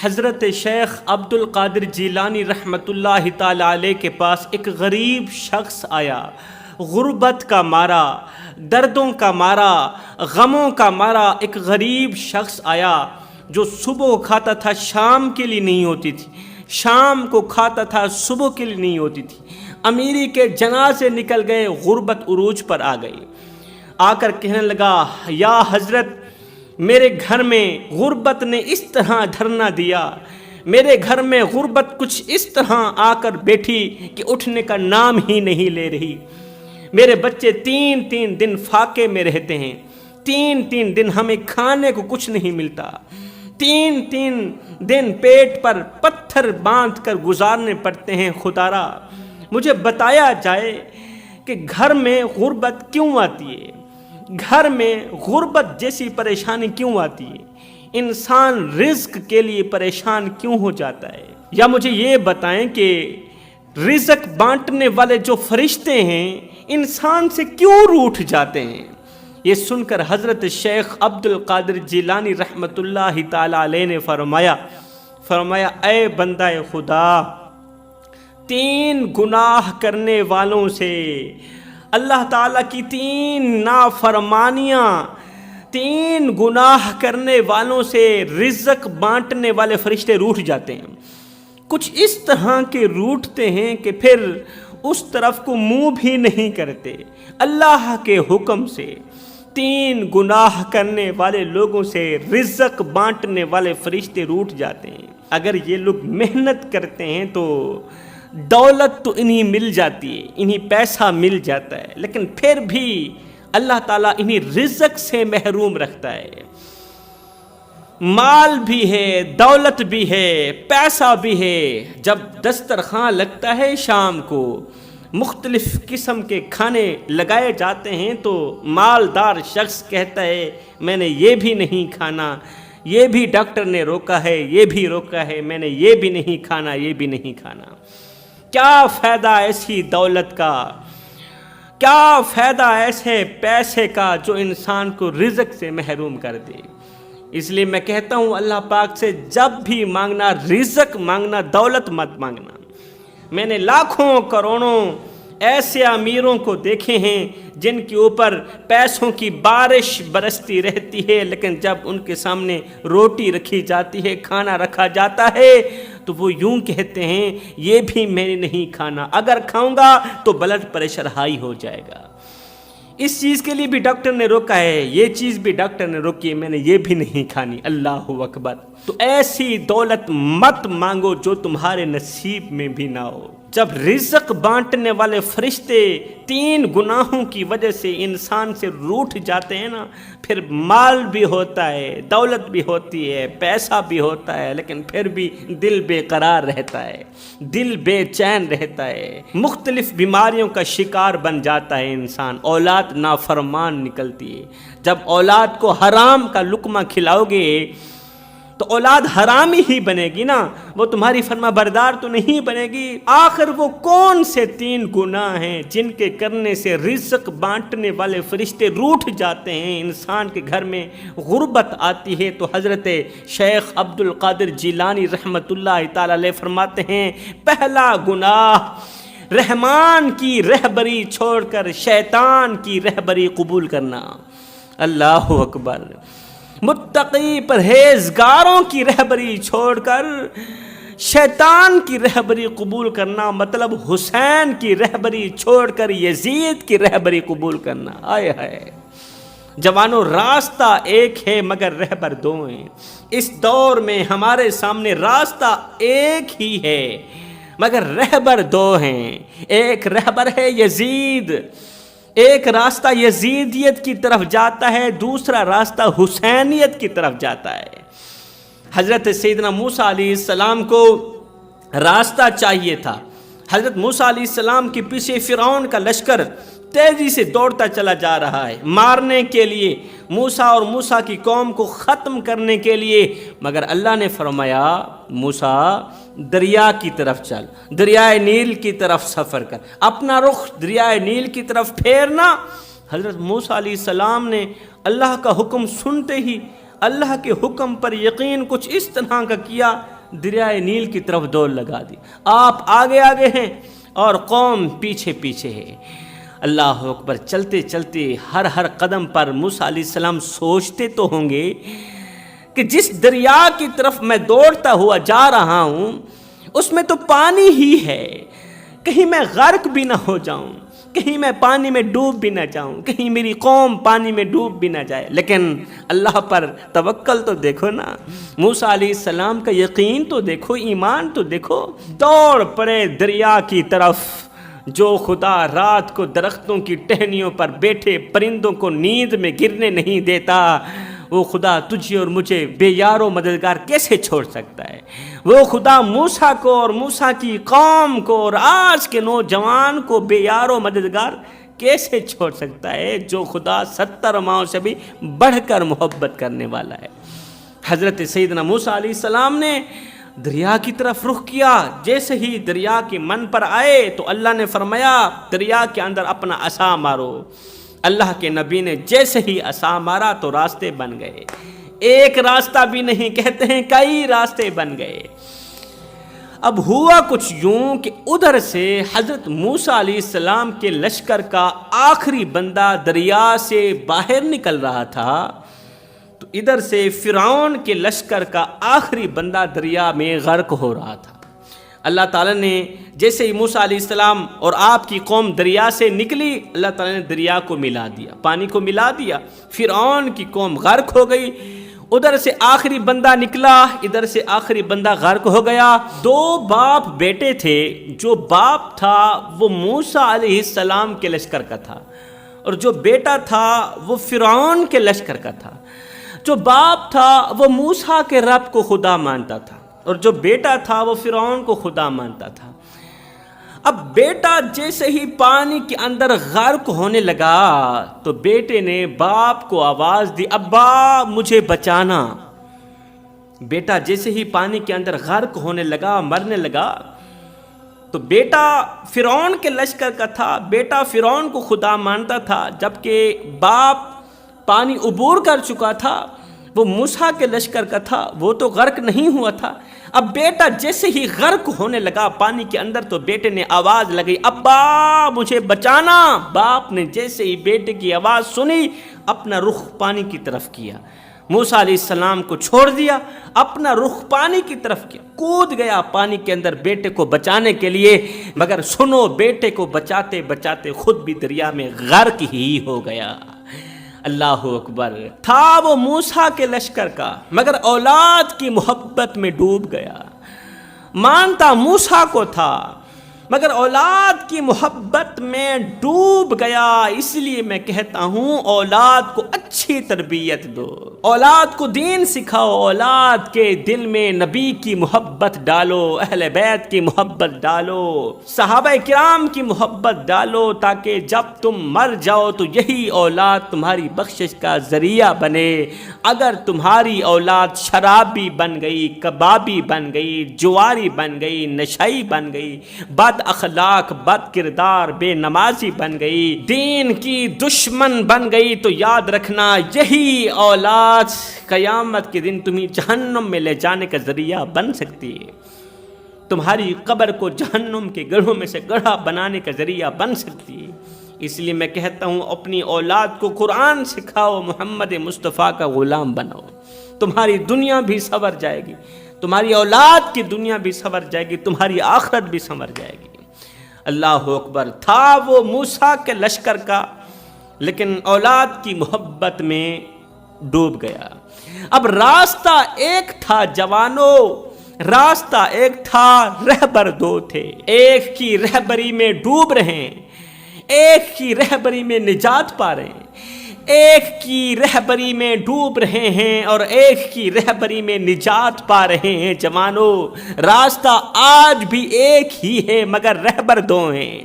حضرت شیخ عبد القادر جیلانی رحمۃ اللہ تعالی علیہ کے پاس ایک غریب شخص آیا، غربت کا مارا، دردوں کا مارا، غموں کا مارا ایک غریب شخص آیا جو صبح کھاتا تھا شام کے لیے نہیں ہوتی تھی، شام کو کھاتا تھا صبح کے لیے نہیں ہوتی تھی۔ امیری کے جنازے نکل گئے، غربت عروج پر آ گئی۔ آ کر کہنے لگا، یا حضرت میرے گھر میں غربت نے اس طرح دھرنا دیا، میرے گھر میں غربت کچھ اس طرح آ کر بیٹھی کہ اٹھنے کا نام ہی نہیں لے رہی۔ میرے بچے تین تین دن فاقے میں رہتے ہیں، تین تین دن ہمیں کھانے کو کچھ نہیں ملتا، تین تین دن پیٹ پر پتھر باندھ کر گزارنے پڑتے ہیں۔ خدارا مجھے بتایا جائے کہ گھر میں غربت کیوں آتی ہے، گھر میں غربت جیسی پریشانی کیوں آتی ہے، انسان رزق کے لیے پریشان کیوں ہو جاتا ہے؟ یا مجھے یہ بتائیں کہ رزق بانٹنے والے جو فرشتے ہیں انسان سے کیوں روٹھ جاتے ہیں؟ یہ سن کر حضرت شیخ عبد القادر جیلانی رحمۃ اللہ تعالی علیہ نے فرمایا اے بندہ خدا، تین گناہ کرنے والوں سے، اللہ تعالیٰ کی تین نافرمانیاں، تین گناہ کرنے والوں سے رزق بانٹنے والے فرشتے روٹھ جاتے ہیں۔ کچھ اس طرح کے روٹھتے ہیں کہ پھر اس طرف کو منہ بھی نہیں کرتے۔ اللہ کے حکم سے تین گناہ کرنے والے لوگوں سے رزق بانٹنے والے فرشتے روٹھ جاتے ہیں۔ اگر یہ لوگ محنت کرتے ہیں تو دولت تو انہیں مل جاتی ہے، انہیں پیسہ مل جاتا ہے، لیکن پھر بھی اللہ تعالیٰ انہیں رزق سے محروم رکھتا ہے۔ مال بھی ہے، دولت بھی ہے، پیسہ بھی ہے، جب دسترخوان لگتا ہے شام کو مختلف قسم کے کھانے لگائے جاتے ہیں تو مالدار شخص کہتا ہے میں نے یہ بھی نہیں کھانا، یہ بھی ڈاکٹر نے روکا ہے، یہ بھی روکا ہے، میں نے یہ بھی نہیں کھانا، یہ بھی نہیں کھانا۔ کیا فائدہ ایسی دولت کا، کیا فائدہ ایسے پیسے کا جو انسان کو رزق سے محروم کر دے؟ اس لیے میں کہتا ہوں اللہ پاک سے جب بھی مانگنا رزق مانگنا، دولت مت مانگنا۔ میں نے لاکھوں کروڑوں ایسے امیروں کو دیکھے ہیں جن کے اوپر پیسوں کی بارش برستی رہتی ہے، لیکن جب ان کے سامنے روٹی رکھی جاتی ہے، کھانا رکھا جاتا ہے تو وہ یوں کہتے ہیں یہ بھی میں نے نہیں کھانا، اگر کھاؤں گا تو بلڈ پریشر ہائی ہو جائے گا، اس چیز کے لیے بھی ڈاکٹر نے روکا ہے، یہ چیز بھی ڈاکٹر نے روکی ہے، میں نے یہ بھی نہیں کھانی۔ اللہ اکبر۔ تو ایسی دولت مت مانگو جو تمہارے نصیب میں بھی نہ ہو۔ جب رزق بانٹنے والے فرشتے تین گناہوں کی وجہ سے انسان سے روٹھ جاتے ہیں نا، پھر مال بھی ہوتا ہے، دولت بھی ہوتی ہے، پیسہ بھی ہوتا ہے، لیکن پھر بھی دل بے قرار رہتا ہے، دل بے چین رہتا ہے، مختلف بیماریوں کا شکار بن جاتا ہے انسان، اولاد نافرمان نکلتی ہے۔ جب اولاد کو حرام کا لقمہ کھلاؤ گے تو اولاد حرامی ہی بنے گی نا، وہ تمہاری فرما بردار تو نہیں بنے گی۔ آخر وہ کون سے تین گناہ ہیں جن کے کرنے سے رزق بانٹنے والے فرشتے روٹھ جاتے ہیں، انسان کے گھر میں غربت آتی ہے؟ تو حضرت شیخ عبد القادر جیلانی رحمۃ اللہ تعالی علیہ فرماتے ہیں پہلا گناہ رحمان کی رہبری چھوڑ کر شیطان کی رہبری قبول کرنا۔ اللہ اکبر۔ متقی پرہیزگاروں کی رہبری چھوڑ کر شیطان کی رہبری قبول کرنا، مطلب حسین کی رہبری چھوڑ کر یزید کی رہبری قبول کرنا۔ آئے ہائے جوانوں، راستہ ایک ہے مگر رہبر دو ہیں۔ اس دور میں ہمارے سامنے راستہ ایک ہی ہے مگر رہبر دو ہیں۔ ایک رہبر ہے یزید، ایک راستہ یزیدیت کی طرف جاتا ہے، دوسرا راستہ حسینیت کی طرف جاتا ہے۔ حضرت سیدنا موسیٰ علیہ السلام کو راستہ چاہیے تھا۔ حضرت موسیٰ علیہ السلام کے پیچھے فرعون کا لشکر تیزی سے دوڑتا چلا جا رہا ہے مارنے کے لیے، موسیٰ اور موسیٰ کی قوم کو ختم کرنے کے لیے، مگر اللہ نے فرمایا موسیٰ دریا کی طرف چل، دریائے نیل کی طرف سفر کر، اپنا رخ دریائے نیل کی طرف پھیرنا۔ حضرت موسیٰ علیہ السلام نے اللہ کا حکم سنتے ہی اللہ کے حکم پر یقین کچھ اس طرح کا کیا، دریائے نیل کی طرف دوڑ لگا دی۔ آپ آگے آگے ہیں اور قوم پیچھے پیچھے ہے۔ اللہ اکبر، چلتے چلتے ہر قدم پر موسیٰ علیہ السلام سوچتے تو ہوں گے کہ جس دریا کی طرف میں دوڑتا ہوا جا رہا ہوں اس میں تو پانی ہی ہے، کہیں میں غرق بھی نہ ہو جاؤں، کہیں میں پانی میں ڈوب بھی نہ جاؤں، کہیں میری قوم پانی میں ڈوب بھی نہ جائے۔ لیکن اللہ پر توکل تو دیکھو نا، موسیٰ علیہ السلام کا یقین تو دیکھو، ایمان تو دیکھو۔ دوڑ پڑے دریا کی طرف۔ جو خدا رات کو درختوں کی ٹہنیوں پر بیٹھے پرندوں کو نیند میں گرنے نہیں دیتا، وہ خدا تجھے اور مجھے بے یار و مددگار کیسے چھوڑ سکتا ہے؟ وہ خدا موسیٰ کو اور موسیٰ کی قوم کو اور آج کے نوجوان کو بے یار و مددگار کیسے چھوڑ سکتا ہے، جو خدا 70 ماؤں سے بھی بڑھ کر محبت کرنے والا ہے۔ حضرت سیدنا موسیٰ علیہ السلام نے دریا کی طرف رخ کیا۔ جیسے ہی دریا کے من پر آئے تو اللہ نے فرمایا دریا کے اندر اپنا عصا مارو۔ اللہ کے نبی نے جیسے ہی عصا مارا تو راستے بن گئے، ایک راستہ بھی نہیں، کہتے ہیں کئی راستے بن گئے۔ اب ہوا کچھ یوں کہ ادھر سے حضرت موسیٰ علیہ السلام کے لشکر کا آخری بندہ دریا سے باہر نکل رہا تھا، تو ادھر سے فرعون کے لشکر کا آخری بندہ دریا میں غرق ہو رہا تھا۔ اللہ تعالیٰ نے جیسے ہی موسیٰ علیہ السلام اور آپ کی قوم دریا سے نکلی، اللہ تعالیٰ نے دریا کو ملا دیا، پانی کو ملا دیا، فرعون کی قوم غرق ہو گئی۔ ادھر سے آخری بندہ نکلا، ادھر سے آخری بندہ غرق ہو گیا۔ 2 باپ بیٹے تھے، جو باپ تھا وہ موسیٰ علیہ السلام کے لشکر کا تھا، اور جو بیٹا تھا وہ فرعون کے لشکر کا تھا۔ جو باپ تھا وہ موسیٰ کے رب کو خدا مانتا تھا، اور جو بیٹا تھا وہ فرعون کو خدا مانتا تھا۔ اب بیٹا جیسے ہی پانی کے اندر غرق ہونے لگا تو بیٹے نے باپ کو آواز دی، ابا مجھے بچانا۔ بیٹا جیسے ہی پانی کے اندر غرق ہونے لگا، مرنے لگا، تو بیٹا فرعون کے لشکر کا تھا، بیٹا فرعون کو خدا مانتا تھا، جبکہ باپ پانی عبور کر چکا تھا، وہ موسیٰ کے لشکر کا تھا، وہ تو غرق نہیں ہوا تھا۔ اب بیٹا جیسے ہی غرق ہونے لگا پانی کے اندر تو بیٹے نے آواز لگائی، ابا مجھے بچانا۔ باپ نے جیسے ہی بیٹے کی آواز سنی اپنا رخ پانی کی طرف کیا، موسیٰ علیہ السلام کو چھوڑ دیا، اپنا رخ پانی کی طرف کیا، کود گیا پانی کے اندر بیٹے کو بچانے کے لیے، مگر سنو بیٹے کو بچاتے بچاتے خود بھی دریا میں غرق ہی ہو گیا۔ اللہ اکبر، تھا وہ موسیٰ کے لشکر کا، مگر اولاد کی محبت میں ڈوب گیا۔ مانتا موسیٰ کو تھا، مگر اولاد کی محبت میں ڈوب گیا۔ اس لیے میں کہتا ہوں اولاد کو اچھی تربیت دو، اولاد کو دین سکھاؤ، اولاد کے دل میں نبی کی محبت ڈالو، اہل بیت کی محبت ڈالو، صحابہ کرام کی محبت ڈالو، تاکہ جب تم مر جاؤ تو یہی اولاد تمہاری بخشش کا ذریعہ بنے۔ اگر تمہاری اولاد شرابی بن گئی، کبابی بن گئی، جواری بن گئی، نشئی بن گئی، بد اخلاق، بد کردار، بے نمازی بن گئی، دین کی دشمن بن گئی، تو یاد رکھنا یہی اولاد قیامت کے دن تمہیں جہنم میں لے جانے کا ذریعہ بن سکتی ہے، تمہاری قبر کو جہنم کے گڑھوں میں سے گڑھا بنانے کا ذریعہ بن سکتی ہے۔ اس لیے میں کہتا ہوں اپنی اولاد کو قرآن سکھاؤ، محمد مصطفیٰ کا غلام بناؤ، تمہاری دنیا بھی سنور جائے گی، تمہاری اولاد کی دنیا بھی سنور جائے گی، تمہاری آخرت بھی سنور جائے گی۔ اللہ اکبر، تھا وہ موسیٰ کے لشکر کا، لیکن اولاد کی محبت میں ڈوب گیا۔ اب راستہ ایک تھا جوانوں، راستہ ایک تھا، رہبر 2 تھے، ایک کی رہبری میں ڈوب رہے ہیں، ایک کی رہبری میں نجات پا رہے ہیں، ایک کی رہبری میں ڈوب رہے ہیں اور ایک کی رہبری میں نجات پا رہے ہیں۔ جوانوں، راستہ آج بھی ایک ہی ہے مگر رہبر 2 ہیں،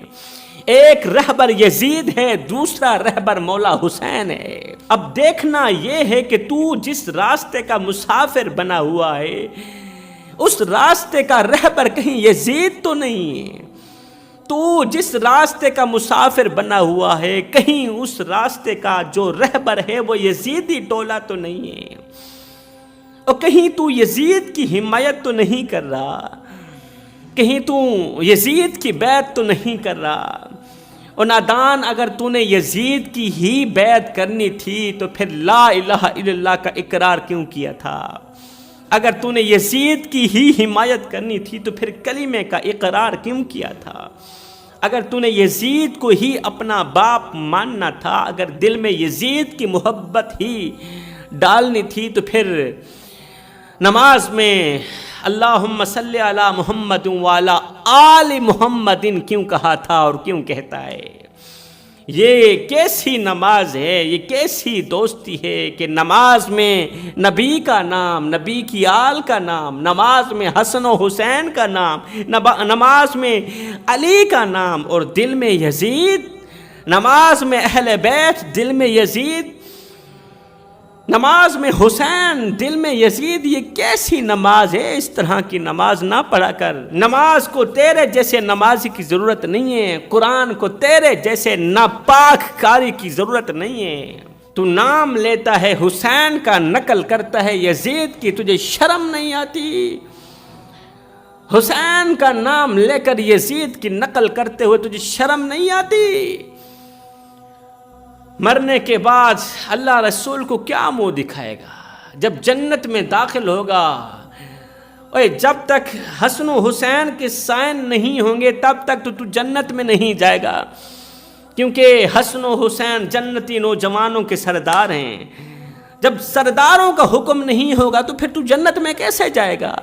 ایک رہبر یزید ہے، دوسرا رہبر مولا حسین ہے۔ اب دیکھنا یہ ہے کہ تو جس راستے کا مسافر بنا ہوا ہے اس راستے کا رہبر کہیں یزید تو نہیں ہے، تو جس راستے کا مسافر بنا ہوا ہے کہیں اس راستے کا جو رہبر ہے وہ یزیدی ٹولہ تو نہیں ہے۔ اور کہیں تو یزید کی حمایت تو نہیں کر رہا، کہیں تو یزید کی بیعت تو نہیں کر رہا۔ اور نادان، اگر تو نے یزید کی ہی بیعت کرنی تھی تو پھر لا الہ الا اللہ کا اقرار کیوں کیا تھا؟ اگر تو نے یزید کی ہی حمایت کرنی تھی تو پھر کلمے کا اقرار کیوں کیا تھا؟ اگر تو نے یزید کو ہی اپنا باپ ماننا تھا، اگر دل میں یزید کی محبت ہی ڈالنی تھی تو پھر نماز میں اللہم صلی علی محمد وعلی آل محمد کیوں کہا تھا اور کیوں کہتا ہے؟ یہ کیسی نماز ہے، یہ کیسی دوستی ہے کہ نماز میں نبی کا نام، نبی کی آل کا نام، نماز میں حسن و حسین کا نام، نماز میں علی کا نام، اور دل میں یزید، نماز میں اہل بیت، دل میں یزید، نماز میں حسین، دل میں یزید۔ یہ کیسی نماز ہے؟ اس طرح کی نماز نہ پڑھا کر۔ نماز کو تیرے جیسے نمازی کی ضرورت نہیں ہے، قرآن کو تیرے جیسے ناپاک کاری کی ضرورت نہیں ہے۔ تو نام لیتا ہے حسین کا، نقل کرتا ہے یزید کی، تجھے شرم نہیں آتی؟ حسین کا نام لے کر یزید کی نقل کرتے ہوئے تجھے شرم نہیں آتی؟ مرنے کے بعد اللہ رسول کو کیا منہ دکھائے گا؟ جب جنت میں داخل ہوگا، جب تک حسن و حسین کے سائن نہیں ہوں گے تب تک تو جنت میں نہیں جائے گا، کیونکہ حسن و حسین جنتی نوجوانوں کے سردار ہیں۔ جب سرداروں کا حکم نہیں ہوگا تو پھر تو جنت میں کیسے جائے گا؟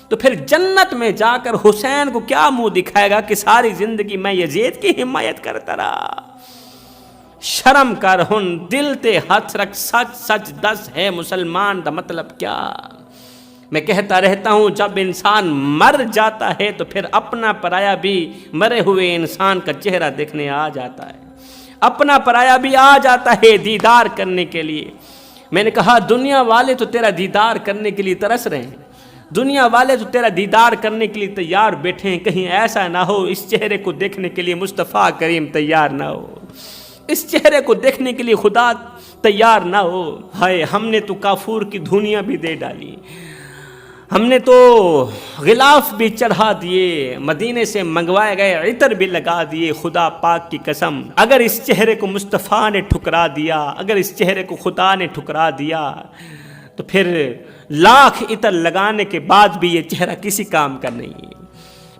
تو پھر جنت میں جا کر حسین کو کیا منہ دکھائے گا کہ ساری زندگی میں یزید کی حمایت کرتا رہا؟ شرم کر، ہن دل تے ہاتھ رکھ، سچ سچ دس ہے مسلمان دا مطلب کیا؟ میں کہتا رہتا ہوں جب انسان مر جاتا ہے تو پھر اپنا پرایا بھی مرے ہوئے انسان کا چہرہ دیکھنے آ جاتا ہے، اپنا پرایا بھی آ جاتا ہے دیدار کرنے کے لیے۔ میں نے کہا دنیا والے تو تیرا دیدار کرنے کے لیے ترس رہے ہیں، دنیا والے تو تیرا دیدار کرنے کے لیے تیار بیٹھے ہیں، کہیں ایسا نہ ہو اس چہرے کو دیکھنے کے لیے مصطفیٰ کریم تیار نہ ہو، اس چہرے کو دیکھنے کے لیے خدا تیار نہ ہو۔ ہائے، ہم نے تو کافور کی دھونیاں بھی دے ڈالی، ہم نے تو غلاف بھی چڑھا دیے، مدینے سے منگوائے گئے عطر بھی لگا دیے۔ خدا پاک کی قسم، اگر اس چہرے کو مصطفیٰ نے ٹھکرا دیا، اگر اس چہرے کو خدا نے ٹھکرا دیا تو پھر لاکھ عطر لگانے کے بعد بھی یہ چہرہ کسی کام کا نہیں ہے،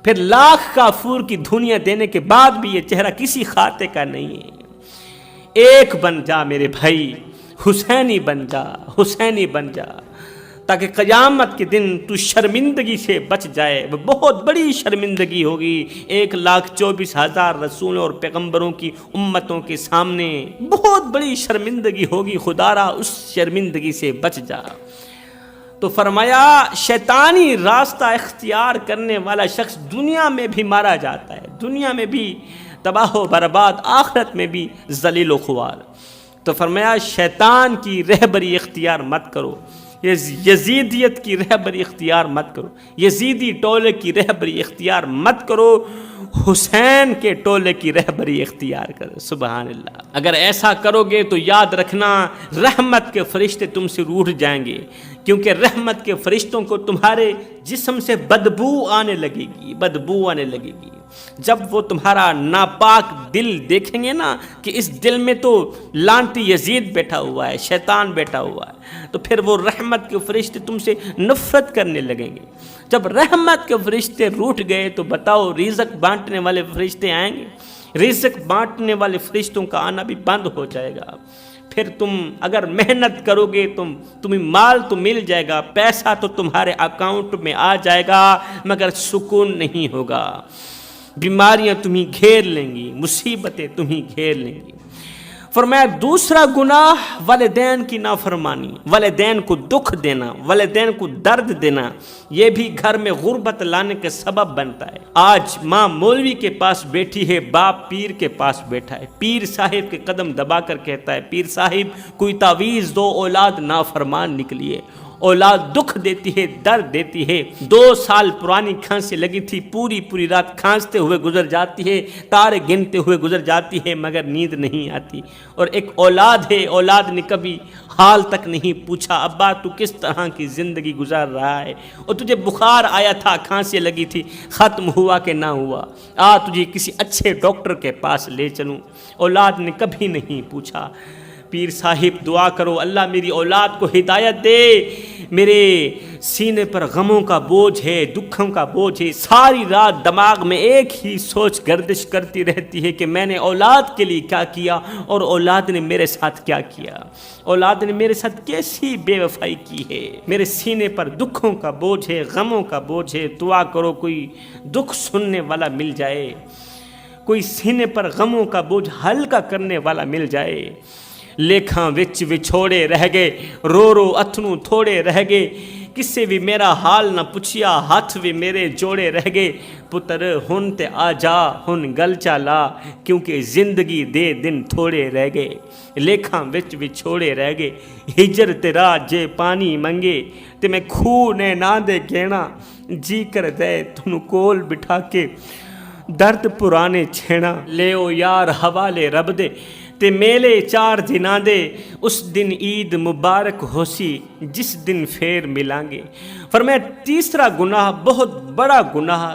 پھر لاکھ کافور کی دھونیاں دینے کے بعد بھی یہ چہرہ کسی خاطے کا نہیں ہے۔ ایک بن جا میرے بھائی، حسینی بن جا، حسینی بن جا، تاکہ قیامت کے دن تو شرمندگی سے بچ جائے۔ وہ بہت بڑی شرمندگی ہوگی 1,24,000 رسولوں اور پیغمبروں کی امتوں کے سامنے، بہت بڑی شرمندگی ہوگی، خدا را اس شرمندگی سے بچ جا۔ تو فرمایا شیطانی راستہ اختیار کرنے والا شخص دنیا میں بھی مارا جاتا ہے، دنیا میں بھی تباہ و برباد، آخرت میں بھی ذلیل و خوار۔ تو فرمایا شیطان کی رہبری اختیار مت کرو، یزیدیت کی رہبری اختیار مت کرو، یزیدی ٹولے کی رہبری اختیار مت کرو، حسین کے ٹولے کی رہبری اختیار کرو۔ سبحان اللہ۔ اگر ایسا کرو گے تو یاد رکھنا رحمت کے فرشتے تم سے روٹھ جائیں گے، کیونکہ رحمت کے فرشتوں کو تمہارے جسم سے بدبو آنے لگے گی، بدبو آنے لگے گی۔ جب وہ تمہارا ناپاک دل دیکھیں گے نا کہ اس دل میں تو لعنتی یزید بیٹھا ہوا ہے، شیطان بیٹھا ہوا ہے، تو پھر وہ رحمت کے فرشتے تم سے نفرت کرنے لگیں گے۔ جب رحمت کے فرشتے روٹھ گئے تو بتاؤ رزق بانٹنے والے فرشتے آئیں گے؟ رزق بانٹنے والے فرشتوں کا آنا بھی بند ہو جائے گا۔ پھر تم اگر محنت کرو گے تمہیں مال تو مل جائے گا، پیسہ تو تمہارے اکاؤنٹ میں آ جائے گا، مگر سکون نہیں ہوگا۔ بیماریاں تمہیں گھیر لیں گی، مصیبتیں تمہیں گھیر لیں گی۔ فرمایا دوسرا گناہ والدین کی نافرمانی، والدین کو دکھ دینا، والدین کو درد دینا، یہ بھی گھر میں غربت لانے کے سبب بنتا ہے۔ آج ماں مولوی کے پاس بیٹھی ہے، باپ پیر کے پاس بیٹھا ہے، پیر صاحب کے قدم دبا کر کہتا ہے پیر صاحب کوئی تعویذ دو، اولاد نافرمان نکلی ہے، اولاد دکھ دیتی ہے، درد دیتی ہے۔ 2 سال پرانی کھانسی لگی تھی، پوری رات کھانستے ہوئے گزر جاتی ہے، تارے گنتے ہوئے گزر جاتی ہے، مگر نیند نہیں آتی۔ اور ایک اولاد ہے، اولاد نے کبھی حال تک نہیں پوچھا، ابا تو کس طرح کی زندگی گزار رہا ہے، اور تجھے بخار آیا تھا، کھانسی لگی تھی، ختم ہوا کہ نہ ہوا، تجھے کسی اچھے ڈاکٹر کے پاس لے چلوں۔ اولاد نے کبھی نہیں پوچھا۔ پیر صاحب دعا کرو، اللہ میری اولاد کو ہدایت دے، میرے سینے پر غموں کا بوجھ ہے، دکھوں کا بوجھ ہے، ساری رات دماغ میں ایک ہی سوچ گردش کرتی رہتی ہے کہ میں نے اولاد کے لیے کیا کیا اور اولاد نے میرے ساتھ کیا کیا، اولاد نے میرے ساتھ کیسی بے وفائی کی ہے۔ میرے سینے پر دکھوں کا بوجھ ہے، غموں کا بوجھ ہے، دعا کرو کوئی دکھ سننے والا مل جائے، کوئی سینے پر غموں کا بوجھ ہلکا کرنے والا مل جائے۔ لیکھاں وچ وچھوڑے رہ گئے، رو اتھنوں تھوڑے رہ گئے، کسے بھی میرا حال نہ پوچھیا، ہاتھ بھی میرے جوڑے رہ گئے۔ پتر ہن تے آ جا، ہن گل چالا، کیونکہ زندگی دے دن تھوڑے رہ گئے۔ لیکھاں وچ وچھوڑے رہ گئے، ہجر تیرا جے پانی منگے، تے میں خوہ نہ دے گینا، جی کر دے تنوں کول بٹھا کے درد پرانے چھینا۔ لیو یار حوالے رب دے تے میلے 4 دناں دے، اس دن عید مبارک ہو سی جس دن پھر ملیں گے۔ فرمایا تیسرا گناہ، بہت بڑا گناہ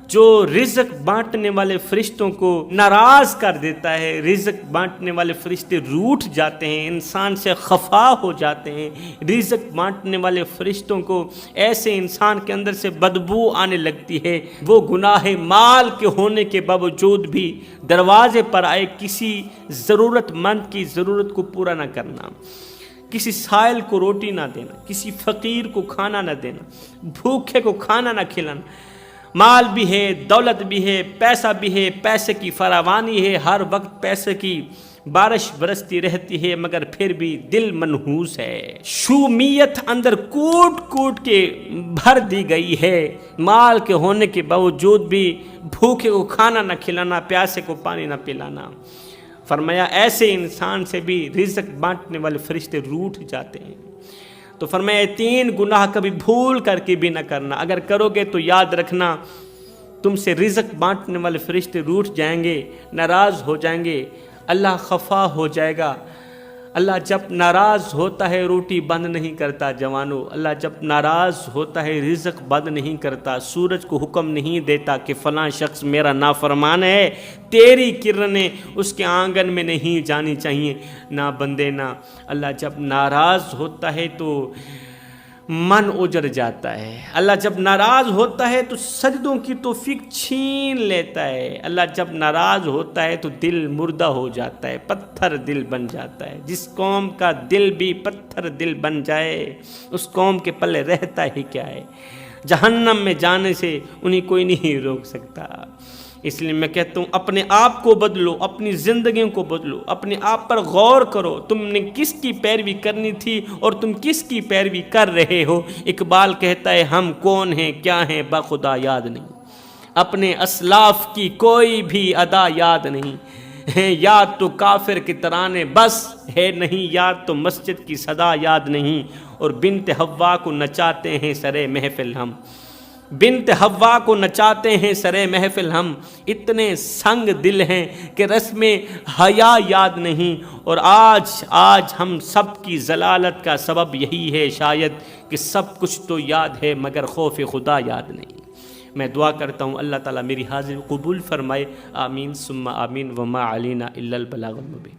جو رزق بانٹنے والے فرشتوں کو ناراض کر دیتا ہے، رزق بانٹنے والے فرشتے روٹھ جاتے ہیں، انسان سے خفا ہو جاتے ہیں، رزق بانٹنے والے فرشتوں کو ایسے انسان کے اندر سے بدبو آنے لگتی ہے، وہ گناہ مال کے ہونے کے باوجود بھی دروازے پر آئے کسی ضرورت مند کی ضرورت کو پورا نہ کرنا، کسی سائل کو روٹی نہ دینا، کسی فقیر کو کھانا نہ دینا، بھوکے کو کھانا نہ کھلانا۔ مال بھی ہے، دولت بھی ہے، پیسہ بھی ہے، پیسے کی فراوانی ہے، ہر وقت پیسے کی بارش برستی رہتی ہے، مگر پھر بھی دل منحوس ہے، شومیت اندر کوٹ کوٹ کے بھر دی گئی ہے، مال کے ہونے کے باوجود بھی بھوکے کو کھانا نہ کھلانا، پیاسے کو پانی نہ پلانا۔ فرمایا ایسے انسان سے بھی رزق بانٹنے والے فرشتے روٹھ جاتے ہیں۔ تو فرمایا 3 گناہ کبھی بھول کر کے بھی نہ کرنا، اگر کرو گے تو یاد رکھنا تم سے رزق بانٹنے والے فرشتے روٹھ جائیں گے، ناراض ہو جائیں گے، اللہ خفا ہو جائے گا۔ اللہ جب ناراض ہوتا ہے روٹی بند نہیں کرتا جوانو، اللہ جب ناراض ہوتا ہے رزق بند نہیں کرتا، سورج کو حکم نہیں دیتا کہ فلاں شخص میرا نافرمان ہے، تیری کرنیں اس کے آنگن میں نہیں جانی چاہیے، نہ بندے نہ۔ اللہ جب ناراض ہوتا ہے تو من اجڑ جاتا ہے، اللہ جب ناراض ہوتا ہے تو سجدوں کی توفیق چھین لیتا ہے، اللہ جب ناراض ہوتا ہے تو دل مردہ ہو جاتا ہے، پتھر دل بن جاتا ہے۔ جس قوم کا دل بھی پتھر دل بن جائے اس قوم کے پلے رہتا ہی کیا ہے، جہنم میں جانے سے انہیں کوئی نہیں روک سکتا۔ اس لیے میں کہتا ہوں اپنے آپ کو بدلو، اپنی زندگیوں کو بدلو، اپنے آپ پر غور کرو، تم نے کس کی پیروی کرنی تھی اور تم کس کی پیروی کر رہے ہو۔ اقبال کہتا ہے ہم کون ہیں کیا ہیں بخدا یاد نہیں، اپنے اسلاف کی کوئی بھی ادا یاد نہیں ہے، یاد تو کافر کے ترانے بس ہے نہیں، یاد تو مسجد کی صدا یاد نہیں، اور بنت حوا کو نچاتے ہیں سرے محفل ہم، بنت حوا کو نچاتے ہیں سرے محفل ہم، اتنے سنگ دل ہیں کہ رسم حیا یاد نہیں، اور آج ہم سب کی ضلالت کا سبب یہی ہے شاید کہ سب کچھ تو یاد ہے مگر خوف خدا یاد نہیں۔ میں دعا کرتا ہوں اللہ تعالیٰ میری حاضر قبول فرمائے، آمین ثم آمین، وما علینا الا البلاغ المبین۔